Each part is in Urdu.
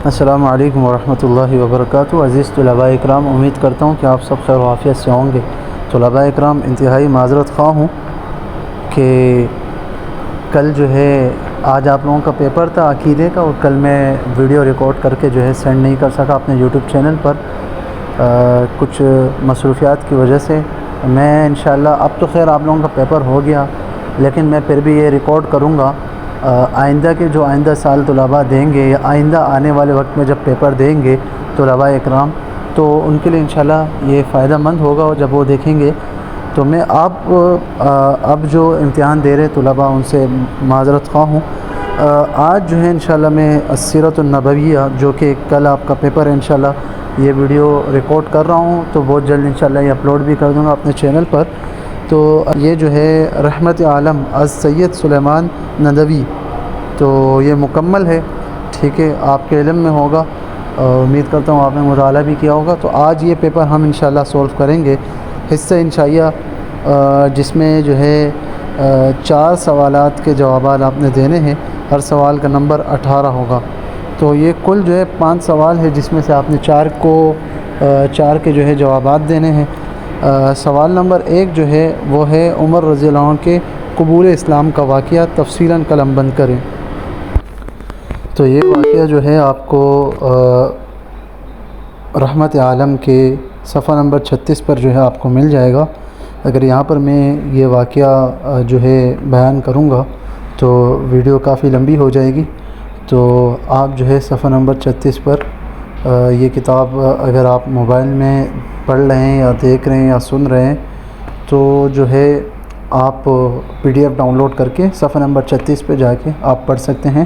السلام علیکم ورحمۃ اللہ وبرکاتہ۔ عزیز طلباء اکرام، امید کرتا ہوں کہ آپ سب خیر و عافیت سے ہوں گے۔ طلباء اکرام، انتہائی معذرت خواہ ہوں کہ کل جو ہے آج آپ لوگوں کا پیپر تھا عقیدے کا، اور کل میں ویڈیو ریکارڈ کر کے جو ہے سینڈ نہیں کر سکا اپنے یوٹیوب چینل پر، کچھ مصروفیات کی وجہ سے۔ میں انشاءاللہ اب تو خیر آپ لوگوں کا پیپر ہو گیا، لیکن میں پھر بھی یہ ریکارڈ کروں گا آئندہ کے جو آئندہ سال طلباء دیں گے، یا آئندہ آنے والے وقت میں جب پیپر دیں گے طلباء اکرام، تو ان کے لیے انشاءاللہ یہ فائدہ مند ہوگا، اور جب وہ دیکھیں گے تو میں اب جو امتحان دے رہے طلباء ان سے معذرت خواہ ہوں۔ آج جو ہے انشاءاللہ میں السیرۃ النبویہ، جو کہ کل آپ کا پیپر ہے، انشاءاللہ یہ ویڈیو ریکارڈ کر رہا ہوں، تو بہت جلد انشاءاللہ یہ اپلوڈ بھی کر دوں گا اپنے چینل پر۔ تو یہ جو ہے رحمت عالم السید سلیمان ندوی، تو یہ مکمل ہے، ٹھیک ہے، آپ کے علم میں ہوگا، امید کرتا ہوں آپ نے مطالعہ بھی کیا ہوگا۔ تو آج یہ پیپر ہم انشاءاللہ سولو کریں گے، حصہ انشائیہ، جس میں جو ہے 4 سوالات کے جوابات آپ نے دینے ہیں، ہر سوال کا نمبر 18 ہوگا۔ تو یہ کل جو ہے 5 سوال ہے، جس میں سے آپ نے 4 کے جو ہے جوابات دینے ہیں۔ سوال نمبر 1 جو ہے وہ ہے عمر رضی اللہ عنہ کے قبول اسلام کا واقعہ تفصیلاً قلم بند کریں۔ تو یہ واقعہ جو ہے آپ کو رحمت عالم کے صفحہ نمبر 36 پر جو ہے آپ کو مل جائے گا۔ اگر یہاں پر میں یہ واقعہ جو ہے بیان کروں گا تو ویڈیو کافی لمبی ہو جائے گی، تو آپ جو ہے صفحہ نمبر 36 پر یہ کتاب اگر آپ موبائل میں پڑھ رہے ہیں یا دیکھ رہے ہیں یا سن رہے ہیں، تو جو ہے آپ PDF ڈاؤن لوڈ کر کے صفحہ نمبر 36 پہ جا کے آپ پڑھ سکتے ہیں۔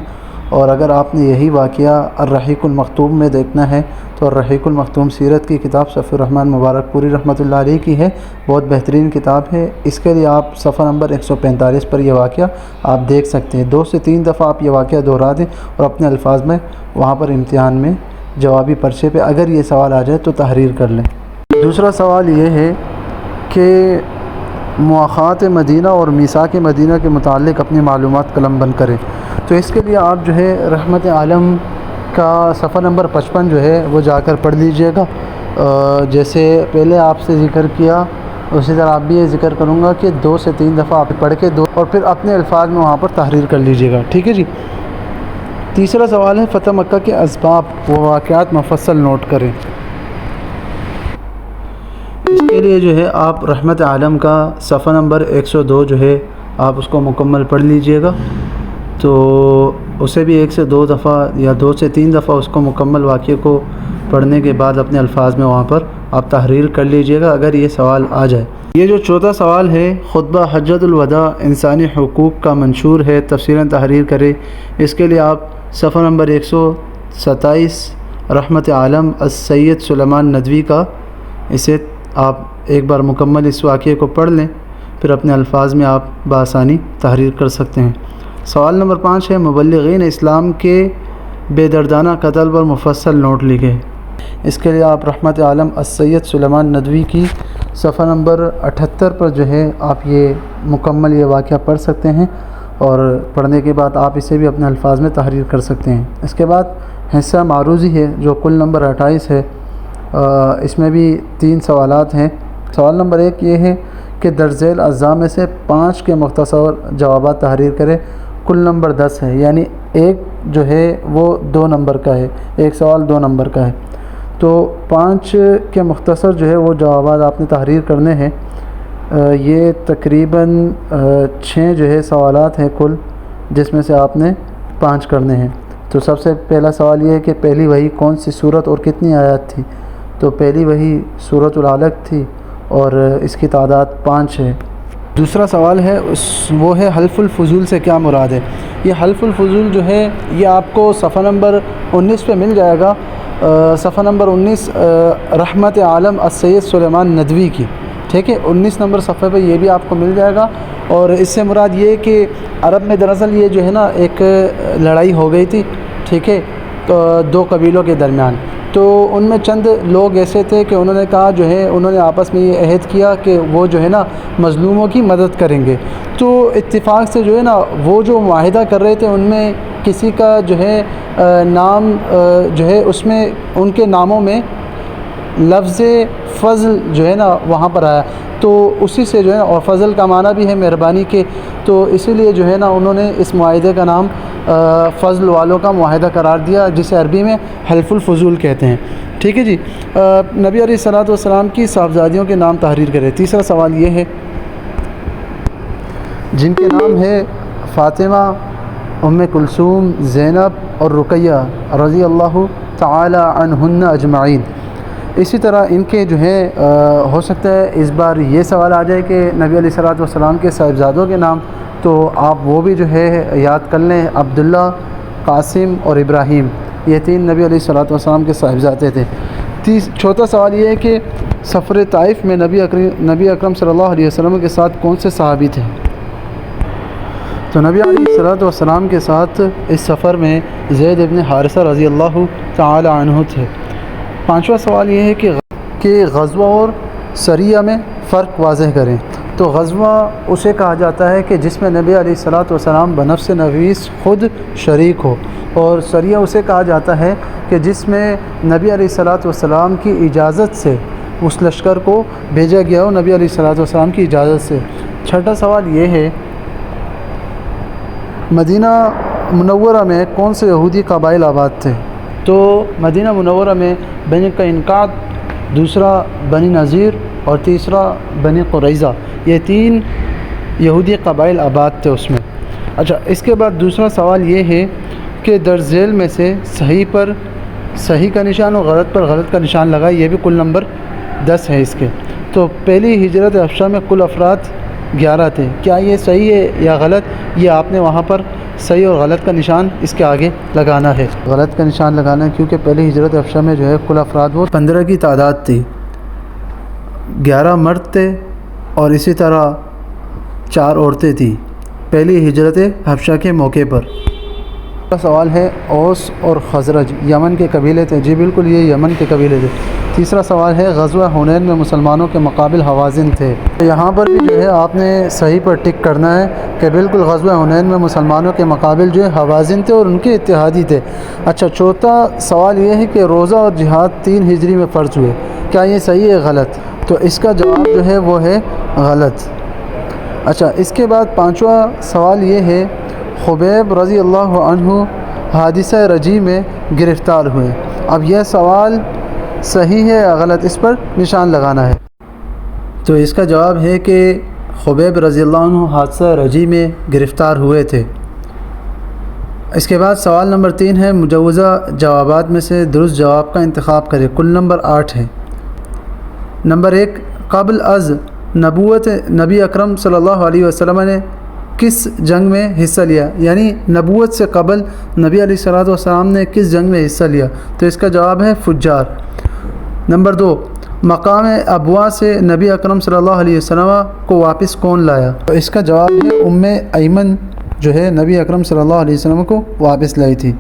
اور اگر آپ نے یہی واقعہ الرحیق المختوم میں دیکھنا ہے تو الرحیق المختوم سیرت کی کتاب صفی الرحمن مبارک پوری رحمۃ اللہ علیہ کی ہے، بہت بہترین کتاب ہے۔ اس کے لیے آپ صفحہ نمبر 145 پر یہ واقعہ آپ دیکھ سکتے ہیں۔ 2 سے 3 دفعہ آپ یہ واقعہ دہرا دیں اور اپنے الفاظ میں وہاں پر امتحان میں جوابی پرچے پہ اگر یہ سوال آ جائے تو تحریر کر لیں۔ دوسرا سوال یہ ہے کہ مواخات مدینہ اور میثاق مدینہ کے متعلق اپنی معلومات قلم بند کریں۔ تو اس کے لیے آپ جو ہے رحمت عالم کا صفحہ نمبر 55 جو ہے وہ جا کر پڑھ لیجئے گا۔ جیسے پہلے آپ سے ذکر کیا، اسی طرح آپ بھی یہ ذکر کروں گا کہ 2 سے 3 دفعہ آپ پڑھ کے اور پھر اپنے الفاظ میں وہاں پر تحریر کر لیجئے گا، ٹھیک ہے جی۔ تیسرا سوال ہے فتح مکہ کے اسباب و واقعات مفصل نوٹ کریں۔ اس کے لیے جو ہے آپ رحمت عالم کا صفحہ نمبر 102 جو ہے آپ اس کو مکمل پڑھ لیجئے گا، تو اسے بھی 1 سے 2 دفعہ یا 2 سے 3 دفعہ اس کو مکمل واقعے کو پڑھنے کے بعد اپنے الفاظ میں وہاں پر آپ تحریر کر لیجئے گا اگر یہ سوال آ جائے۔ یہ جو چوتھا سوال ہے خطبہ حجۃ الوداع انسانی حقوق کا منشور ہے، تفصیلاً تحریر کرے۔ اس کے لیے آپ صفحہ نمبر 127 رحمت عالم السید سلیمان ندوی کا، اسے آپ ایک بار مکمل اس واقعے کو پڑھ لیں، پھر اپنے الفاظ میں آپ بآسانی تحریر کر سکتے ہیں۔ سوال نمبر 5 ہے مبلغین اسلام کے بے دردانہ قتل پر مفصل نوٹ لکھیں۔ اس کے لیے آپ رحمت عالم السید سلیمان ندوی کی صفحہ نمبر 78 پر جو ہے آپ یہ مکمل یہ واقعہ پڑھ سکتے ہیں، اور پڑھنے کے بعد آپ اسے بھی اپنے الفاظ میں تحریر کر سکتے ہیں۔ اس کے بعد حصہ معروضی ہے جو کل نمبر 28 ہے، اس میں بھی 3 سوالات ہیں۔ سوال نمبر 1 یہ ہے کہ درج ذیل اجزاء میں سے 5 کے مختصر جوابات تحریر کرے۔ کل نمبر 10 ہے، یعنی ایک جو ہے وہ 2 نمبر کا ہے، ایک سوال 2 نمبر کا ہے، تو 5 کے مختصر جو ہے وہ جوابات آپ نے تحریر کرنے ہیں۔ یہ تقریباً 6 جو ہے سوالات ہیں کل، جس میں سے آپ نے 5 کرنے ہیں۔ تو سب سے پہلا سوال یہ ہے کہ پہلی وحی کون سی صورت اور کتنی آیات تھی؟ تو پہلی وحی سورۃ العلق تھی، اور اس کی تعداد 5 ہے۔ دوسرا سوال ہے وہ ہے حلف الفضول سے کیا مراد ہے؟ یہ حلف الفضول جو ہے یہ آپ کو صفحہ نمبر 19 پہ مل جائے گا، صفحہ نمبر 19 رحمت عالم السید سلیمان ندوی کی، ٹھیک ہے، 19 نمبر صفحے پہ یہ بھی آپ کو مل جائے گا۔ اور اس سے مراد یہ کہ عرب میں دراصل یہ جو ہے نا ایک لڑائی ہو گئی تھی، ٹھیک ہے، تو 2 قبیلوں کے درمیان، تو ان میں چند لوگ ایسے تھے کہ انہوں نے کہا جو ہے انہوں نے آپس میں یہ عہد کیا کہ وہ جو ہے نا مظلوموں کی مدد کریں گے۔ تو اتفاق سے جو ہے نا وہ جو معاہدہ کر رہے تھے ان میں کسی کا جو ہے نام جو ہے اس میں ان کے ناموں میں لفظ فضل جو ہے نا وہاں پر آیا، تو اسی سے جو ہے اور فضل کا معنی بھی ہے مہربانی کے، تو اسی لیے جو ہے نا انہوں نے اس معاہدے کا نام فضل والوں کا معاہدہ قرار دیا، جسے عربی میں حلف الفضول کہتے ہیں۔ ٹھیک ہے جی، نبی علیہ الصلوۃ والسلام کی صاحبزادیوں کے نام تحریر کریں۔ تیسرا سوال یہ ہے، جن کے نام ہے فاطمہ، ام کلثوم، زینب اور رقیہ رضی اللہ تعالی عنہن اجمعین، اسی طرح ان کے جو ہے ہو سکتا ہے اس بار یہ سوال آ جائے کہ نبی علیہ الصلوۃ والسلام کے صاحبزادوں کے نام، تو آپ وہ بھی جو ہے یاد کر لیں۔ عبداللہ، قاسم اور ابراہیم، یہ تین نبی علیہ الصلوۃ والسلام کے صاحبزادے تھے۔ چوتھا سوال یہ ہے کہ سفر طائف میں نبی اکرم صلی اللہ علیہ وسلم کے ساتھ کون سے صحابی تھے؟ تو نبی علیہ الصلوۃ والسلام کے ساتھ اس سفر میں زید ابن حارثہ رضی اللہ تعالی عنہ تھے۔ پانچواں سوال یہ ہے کہ غزوہ اور سریہ میں فرق واضح کریں۔ تو غزوہ اسے کہا جاتا ہے کہ جس میں نبی علیہ الصلوۃ والسلام بنفس نویس خود شریک ہو، اور سریہ اسے کہا جاتا ہے کہ جس میں نبی علیہ الصلوۃ والسلام کی اجازت سے اس لشکر کو بھیجا گیا ہو، نبی علیہ الصلوۃ والسلام کی اجازت سے۔ چھٹا سوال یہ ہے، مدینہ منورہ میں کون سے یہودی قبائل آباد تھے؟ تو مدینہ منورہ میں بنی قینقاع، دوسرا بنی نذیر اور تیسرا بنی قریظہ، یہ تین یہودی قبائل آباد تھے اس میں۔ اچھا، اس کے بعد دوسرا سوال یہ ہے کہ درج ذیل میں سے صحیح پر صحیح کا نشان اور غلط پر غلط کا نشان لگائے، یہ بھی کل نمبر 10 ہے اس کے۔ تو پہلی ہجرت حبشہ میں کل افراد 11 تھے، کیا یہ صحیح ہے یا غلط؟ یہ آپ نے وہاں پر صحیح اور غلط کا نشان اس کے آگے لگانا ہے، غلط کا نشان لگانا ہے، کیونکہ پہلی ہجرت حبشہ میں جو ہے کل افراد وہ 15 کی تعداد تھی، 11 مرد تھے اور اسی طرح 4 عورتیں تھیں پہلی ہجرت حبشہ کے موقع پر۔ سوال ہے، اوس اور خزرج یمن کے قبیلے تھے؟ جی بالکل، یہ یمن کے قبیلے تھے۔ تیسرا سوال ہے، غزوہ حنین میں مسلمانوں کے مقابل حوازن تھے؟ یہاں پر بھی جو ہے آپ نے صحیح پر ٹک کرنا ہے کہ بالکل غزوہ حنین میں مسلمانوں کے مقابل جو ہے حوازن تھے اور ان کے اتحادی تھے۔ اچھا، چوتھا سوال یہ ہے کہ روزہ اور جہاد 3 ہجری میں فرض ہوئے، کیا یہ صحیح ہے غلط؟ تو اس کا جواب جو ہے وہ ہے غلط۔ اچھا، اس کے بعد پانچواں سوال یہ ہے، خبیب رضی اللہ عنہ حادثہ رجی میں گرفتار ہوئے۔ اب یہ سوال صحیح ہے یا غلط، اس پر نشان لگانا ہے۔ تو اس کا جواب ہے کہ خبیب رضی اللہ عنہ حادثہ رجی میں گرفتار ہوئے تھے۔ اس کے بعد سوال نمبر 3 ہے، مجوزہ جوابات میں سے درست جواب کا انتخاب کریں، کل نمبر 8 ہے۔ نمبر 1، قبل از نبوت نبی اکرم صلی اللہ علیہ وسلم نے کس جنگ میں حصہ لیا؟ یعنی نبوت سے قبل نبی علیہ الصلوۃ والسلام نے کس جنگ میں حصہ لیا؟ تو اس کا جواب ہے فجار۔ نمبر 2، مقام ابوا سے نبی اکرم صلی اللہ علیہ وسلم کو واپس کون لایا؟ تو اس کا جواب ہے ام ایمن جو ہے نبی اکرم صلی اللہ علیہ وسلم کو واپس لائی تھی۔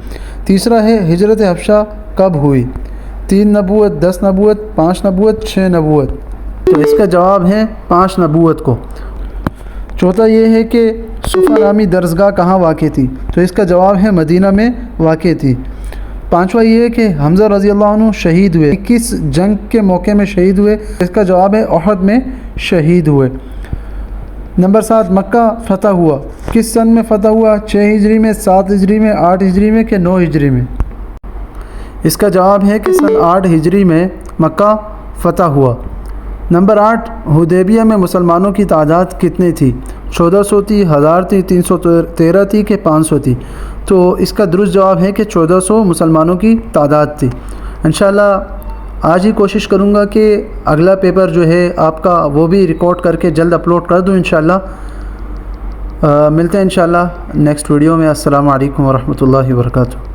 تیسرا ہے، ہجرت حبشہ کب ہوئی؟ 3 نبوت، 10 نبوت، 5 نبوت، 6 نبوت؟ تو اس کا جواب ہے 5 نبوت کو۔ چوتھا یہ ہے کہ صفا نامی درسگاہ کہاں واقع تھی؟ تو اس کا جواب ہے مدینہ میں واقع تھی۔ پانچواں یہ ہے کہ حمزہ رضی اللہ عنہ شہید ہوئے، کس جنگ کے موقع میں شہید ہوئے؟ اس کا جواب ہے احد میں شہید ہوئے۔ نمبر 7، مکہ فتح ہوا کس سن میں فتح ہوا؟ 6 ہجری میں، 7 ہجری میں، 8 ہجری میں کہ 9 ہجری میں؟ اس کا جواب ہے کہ سن 8 ہجری میں مکہ فتح ہوا۔ نمبر 8، حدیبیہ میں مسلمانوں کی تعداد کتنی تھی؟ 1400 تھی، 1000 تھی، 313 تھی کہ 500 تھی؟ تو اس کا درست جواب ہے کہ 1400 مسلمانوں کی تعداد تھی۔ انشاءاللہ آج ہی کوشش کروں گا کہ اگلا پیپر جو ہے آپ کا وہ بھی ریکارڈ کر کے جلد اپلوڈ کر دوں انشاءاللہ۔ ملتے ہیں انشاءاللہ نیکسٹ ویڈیو میں۔ السلام علیکم ورحمۃ اللہ وبرکاتہ۔